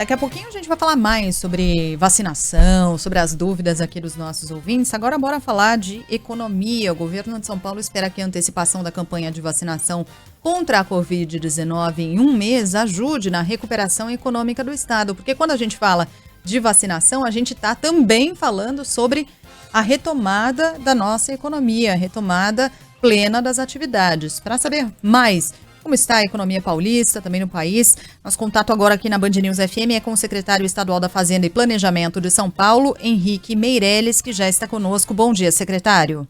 Daqui a pouquinho a gente vai falar mais sobre vacinação, sobre as dúvidas aqui dos nossos ouvintes. Agora bora falar de economia. O governo de São Paulo espera que a antecipação da campanha de vacinação contra a Covid-19 em um mês ajude na recuperação econômica do estado. Porque quando a gente fala de vacinação, a gente está também falando sobre a retomada da nossa economia, a retomada plena das atividades. Para saber mais como está a economia paulista, também no país, nosso contato agora aqui na Band News FM é com o secretário estadual da Fazenda e Planejamento de São Paulo, Henrique Meirelles, que já está conosco. Bom dia, secretário.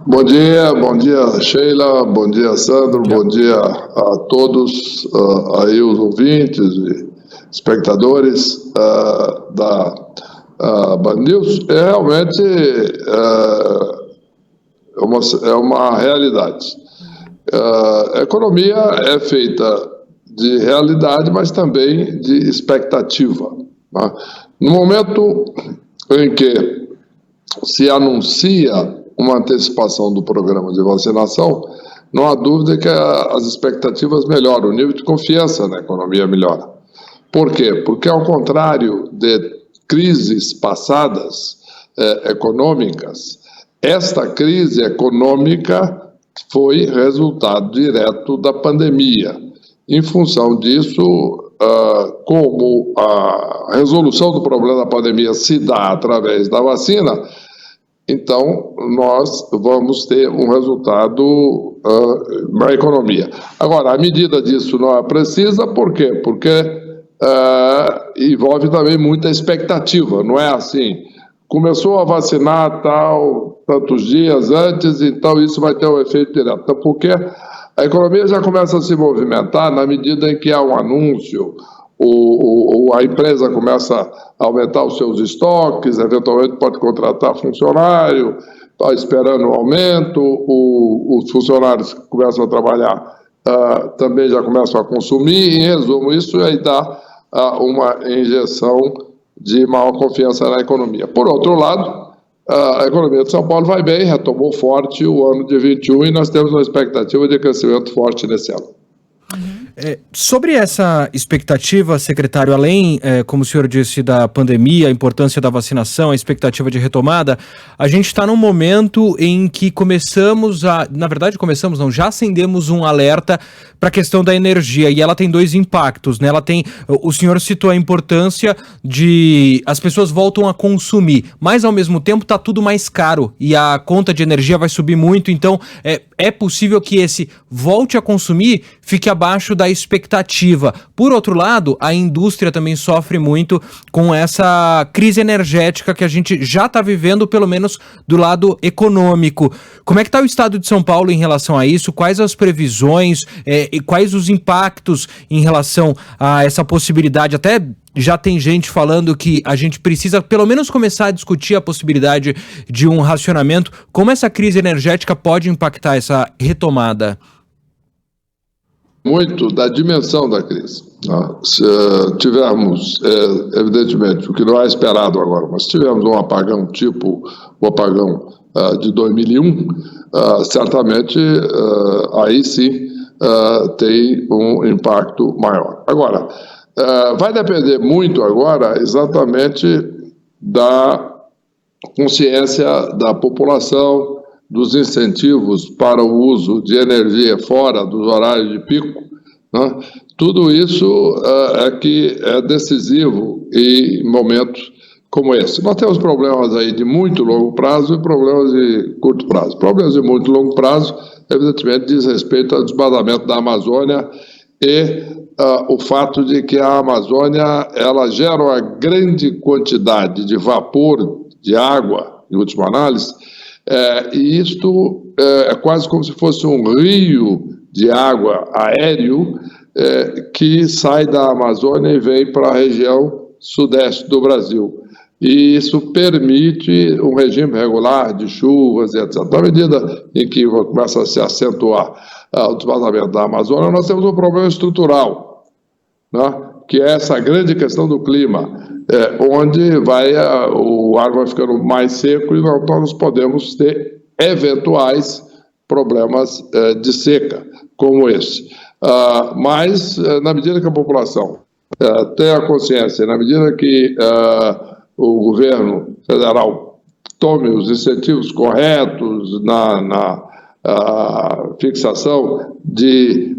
Bom dia Sheila, bom dia Sandro, bom dia a todos aí os ouvintes e espectadores da Band News. Realmente é uma realidade. A economia é feita de realidade, mas também de expectativa, né? No momento em que se anuncia uma antecipação do programa de vacinação, não há dúvida que as expectativas melhoram, o nível de confiança na economia melhora. Por quê? Porque, ao contrário de crises passadas econômicas, esta crise econômica foi resultado direto da pandemia. Em função disso, como a resolução do problema da pandemia se dá através da vacina, então nós vamos ter um resultado na economia. Agora, a medida disso não é precisa, por quê? Porque envolve também muita expectativa, não é assim, começou a vacinar tantos dias antes, então isso vai ter um efeito direto. Então, porque a economia já começa a se movimentar na medida em que há um anúncio, a empresa começa a aumentar os seus estoques, eventualmente pode contratar funcionário, está esperando um aumento, os funcionários que começam a trabalhar também já começam a consumir, em resumo, isso aí dá uma injeção de maior confiança na economia. Por outro lado, a economia de São Paulo vai bem, retomou forte o ano de 21 e nós temos uma expectativa de crescimento forte nesse ano. Sobre essa expectativa, secretário, além, como o senhor disse, da pandemia, a importância da vacinação, a expectativa de retomada, a gente está num momento em que já acendemos um alerta para a questão da energia, e ela tem dois impactos, né? O senhor citou a importância de as pessoas voltam a consumir, mas ao mesmo tempo está tudo mais caro e a conta de energia vai subir muito, então é possível que esse volte a consumir fique abaixo da expectativa. Por outro lado, a indústria também sofre muito com essa crise energética que a gente já está vivendo, pelo menos do lado econômico. Como é que está o estado de São Paulo em relação a isso? Quais as previsões e quais os impactos em relação a essa possibilidade? Até já tem gente falando que a gente precisa pelo menos começar a discutir a possibilidade de um racionamento. Como essa crise energética pode impactar essa retomada? Muito da dimensão da crise. Se tivermos, evidentemente, o que não é esperado agora, mas se tivermos um apagão tipo o apagão de 2001, certamente aí sim tem um impacto maior. Agora, vai depender muito agora exatamente da consciência da população, dos incentivos para o uso de energia fora dos horários de pico, né? Tudo isso é que é decisivo em momentos como esse. Nós temos problemas aí de muito longo prazo e problemas de curto prazo. Problemas de muito longo prazo, evidentemente, diz respeito ao desmatamento da Amazônia e o fato de que a Amazônia ela gera uma grande quantidade de vapor, de água, em última análise, e isto é quase como se fosse um rio de água aéreo que sai da Amazônia e vem para a região sudeste do Brasil. E isso permite um regime regular de chuvas e etc. Na medida em que começa a se acentuar o desmatamento da Amazônia, nós temos um problema estrutural, né? Que é essa grande questão do clima, onde o ar vai ficando mais seco e nós podemos ter eventuais problemas de seca, como esse. Mas, na medida que a população tenha consciência, na medida que o governo federal tome os incentivos corretos na fixação de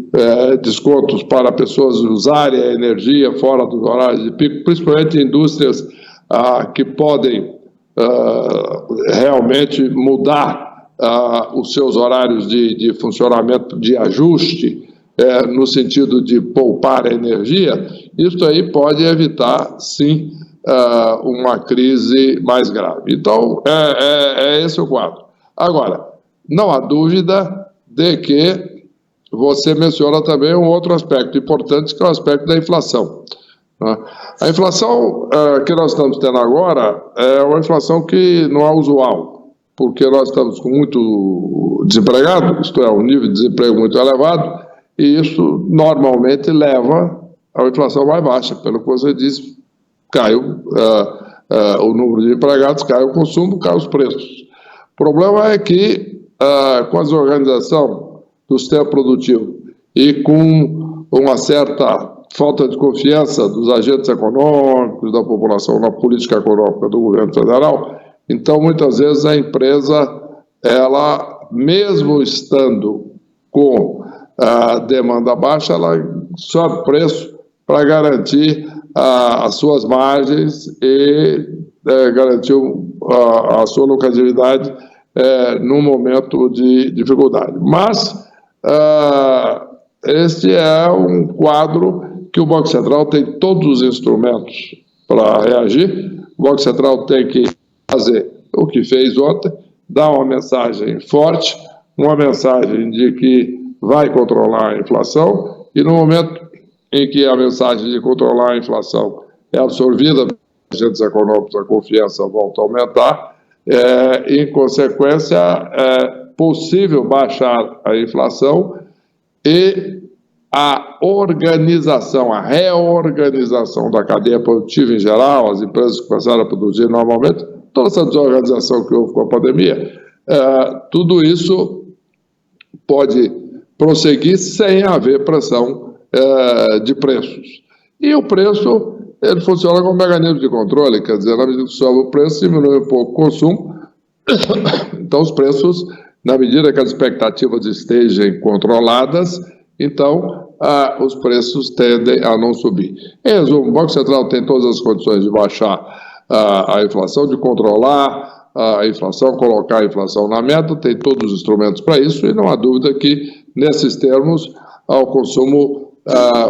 descontos para pessoas usarem a energia fora dos horários de pico, principalmente indústrias que podem realmente mudar os seus horários de funcionamento, de ajuste, no sentido de poupar energia, isso aí pode evitar, sim, uma crise mais grave. Então, é esse o quadro. Agora, não há dúvida de que você menciona também um outro aspecto importante, que é o aspecto da inflação. A inflação que nós estamos tendo agora é uma inflação que não é usual, porque nós estamos com muito desempregado, isto é, um nível de desemprego muito elevado, e isso normalmente leva a uma inflação mais baixa. Pelo que você disse, caiu o número de empregados, cai o consumo, cai os preços. O problema é que, com a desorganização do sistema produtivo e com uma certa falta de confiança dos agentes econômicos, da população na política econômica do governo federal, então, muitas vezes, a empresa, ela, mesmo estando com a demanda baixa, ela sobe preço para garantir as suas margens e garantir a sua lucratividade num momento de dificuldade. Mas este é um quadro que o Banco Central tem todos os instrumentos para reagir. O Banco Central tem que fazer o que fez ontem, dar uma mensagem forte, uma mensagem de que vai controlar a inflação, e no momento em que a mensagem de controlar a inflação é absorvida pelos agentes econômicos, a confiança volta a aumentar, em consequência, é possível baixar a inflação e a organização, a reorganização da cadeia produtiva em geral, as empresas que começaram a produzir normalmente, toda essa desorganização que houve com a pandemia, tudo isso pode prosseguir sem haver pressão de preços. E o preço, ele funciona como mecanismo de controle, quer dizer, na medida que sobe o preço, diminui um pouco o consumo, então os preços, na medida que as expectativas estejam controladas, então os preços tendem a não subir. Em resumo, o Banco Central tem todas as condições de baixar a inflação, de controlar a inflação, colocar a inflação na meta, tem todos os instrumentos para isso, e não há dúvida que, nesses termos, o consumo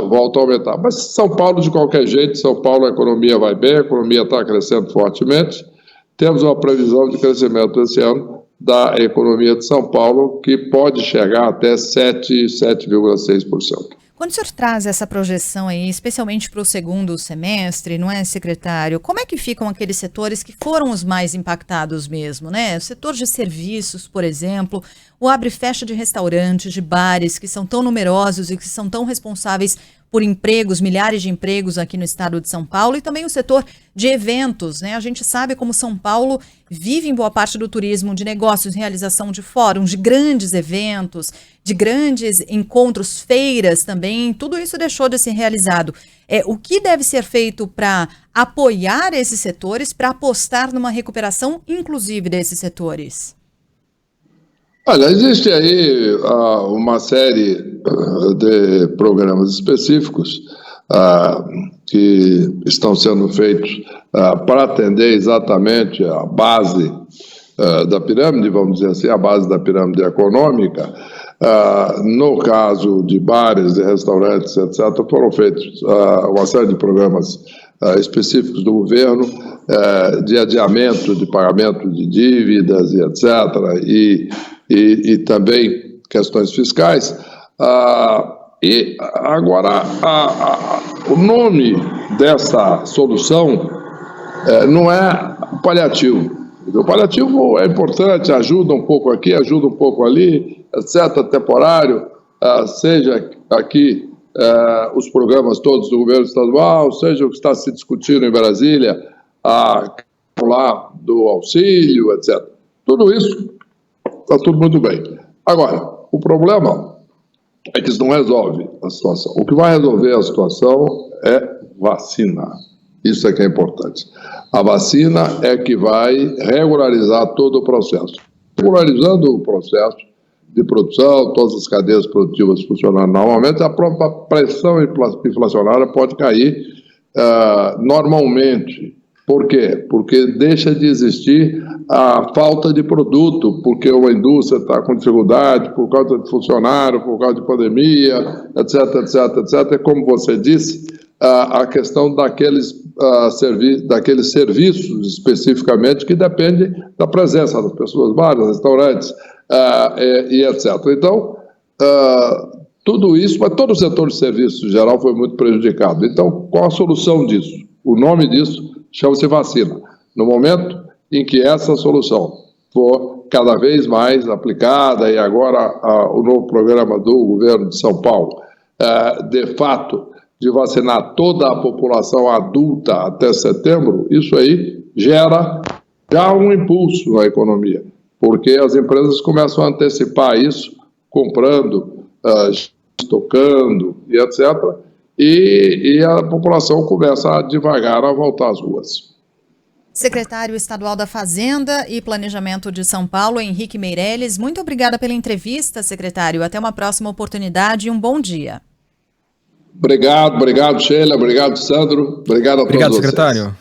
volta a aumentar. Mas São Paulo, de qualquer jeito, São Paulo, a economia vai bem, a economia está crescendo fortemente, temos uma previsão de crescimento esse ano da economia de São Paulo, que pode chegar até 7,6%. Quando o senhor traz essa projeção aí, especialmente para o segundo semestre, não é, secretário? Como é que ficam aqueles setores que foram os mais impactados mesmo, né? O setor de serviços, por exemplo, o abre e fecha de restaurantes, de bares, que são tão numerosos e que são tão responsáveis por empregos, milhares de empregos aqui no estado de São Paulo, e também o setor de eventos, né? A gente sabe como São Paulo vive em boa parte do turismo, de negócios, realização de fóruns, de grandes eventos, de grandes encontros, feiras também, tudo isso deixou de ser realizado. O que deve ser feito para apoiar esses setores, para apostar numa recuperação, inclusive, desses setores? Olha, existe aí uma série de programas específicos que estão sendo feitos para atender exatamente a base da pirâmide, vamos dizer assim, a base da pirâmide econômica. No caso de bares e restaurantes, etc., foram feitos uma série de programas específicos do governo de adiamento de pagamento de dívidas e etc., e também questões fiscais. E agora, o nome dessa solução não é paliativo. O paliativo é importante, ajuda um pouco aqui, ajuda um pouco ali, etc., temporário, seja aqui os programas todos do governo estadual, seja o que está se discutindo em Brasília, lá do auxílio, etc. Tudo isso está tudo muito bem. Agora, o problema é que isso não resolve a situação. O que vai resolver a situação é vacinar. Isso é que é importante. A vacina é que vai regularizar todo o processo. Regularizando o processo de produção, todas as cadeias produtivas funcionando normalmente, a própria pressão inflacionária pode cair normalmente. Por quê? Porque deixa de existir a falta de produto, porque uma indústria está com dificuldade por causa de funcionário, por causa de pandemia, etc, etc, etc. Como você disse, a questão daqueles serviços especificamente que dependem da presença das pessoas, bares, restaurantes, e etc. Então, tudo isso, mas todo o setor de serviços em geral foi muito prejudicado. Então, qual a solução disso? O nome disso chama-se vacina. No momento em que essa solução for cada vez mais aplicada, e agora o novo programa do governo de São Paulo, de fato, de vacinar toda a população adulta até setembro, isso aí gera já um impulso na economia, porque as empresas começam a antecipar isso, comprando, estocando e etc., e a população começa devagar a voltar às ruas. Secretário Estadual da Fazenda e Planejamento de São Paulo, Henrique Meirelles, muito obrigada pela entrevista, secretário. Até uma próxima oportunidade e um bom dia. Obrigado, Sheila, obrigado, Sandro, obrigado a todos vocês. Obrigado, secretário.